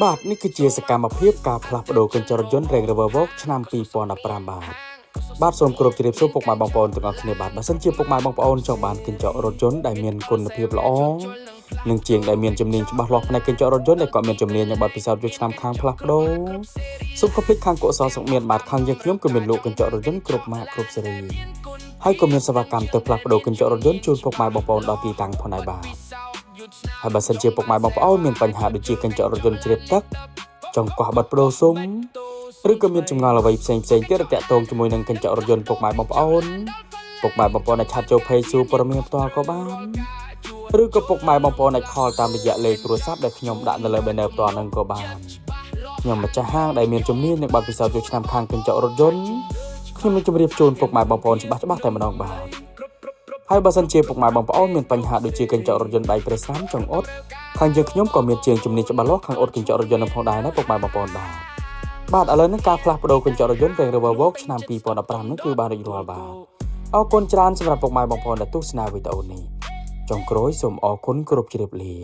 បាទនេះគឺជាសកម្មភាពការផ្លាស់ប្ដូរកញ្ចក់រថយន្ត Range Rover Vogue ឆ្នាំ2015បាទសូមគោរពជម្រាបសួរពុកម៉ែបងប្អូនទាំងអស់គ្នាបាទបើសិនជាពុកម៉ែបងប្អូនចង់បានកញ្ចក់រថយន្តដែលមានគុណភាពល្អនិងជាងដែលមានជំនាញច្បាស់លាស់ផ្នែកកញ្ចក់រថយន្តដែលក៏មានជំនាញនិងបទពិសោធន៍យូរឆ្នាំខាងផ្លាស់ប្ដូរសូមកុំភ្លេចខាងកុសលសុខមានបាទខាងយើងខ្ញុំក៏មានលក់កញ្ចក់រថយន្តគ្រប់ម៉ាកគ្រប់ស៊េរីហើយក៏មានសេវាកម្មទៅផ្លាស់ប្ដូរកញ្ចក់រថយន្តជូនពុកម៉ែបងប្អូនដល់ទីតាំងផងដែរបាទហើយបើសិនជាពុកម៉ែបងប្អូនមានបញ្ហាដូចជាកញ្ចក់រថយន្តជ្រាបទឹកចង់កោះបាត់ប្ដូរសុំឬក៏មានចម្ងល់អ្វីផ្សេងទៀតទាក់ទងជាមួយនឹងកញ្ចក់រថយន្តពុកម៉ែបងប្អូនអាចឆាតចូល Page សួរព័ត៌មានផ្ទាល់ក៏បានឬក៏ពុកម៉ែបងប្អូនអាចខលតាមរយៈលេខទូរស័ព្ទដែលខ្ញុំដាក់នៅលើ banner ផ្ទាល់ហ្នឹងក៏បានខ្ញុំម្ចាស់ហាងដែលមានជំនាញនិងបទពិសោធន៍យូរឆ្នាំខាងកញ្ចក់រថយន្តខ្ញុំនឹងជម្រាបជូនពុកម៉ែបងប្អូនច្បាស់តែម្ដងបាទហើយបើសិនជាពុកម៉ែបងប្អូនមានបញ្ហាដូចជាកញ្ចក់រថយន្តដៃប្រេះស្រាំចង្អុតខាងយើងខ្ញុំក៏មានជាងជំនាញច្បាស់លាស់ខាងអ៊ុតកញ្ចក់រថយន្តនឹងផងដែរណាពុកម៉ែបងប្អូនបាទឥឡូវនេះការផ្លាស់ប្ដូរកញ្ចក់រថយន្ត Range Rover Vogue ឆ្នាំ2015នេះគឺបានរួចរាល់បាទអរគុណច្រើនសម្រាប់ពុកម៉ែបងប្អូនដែលទស្សនាវីដេអូនេះចុងក្រោយសូមអរគុណគ្រប់ជ្រាបលា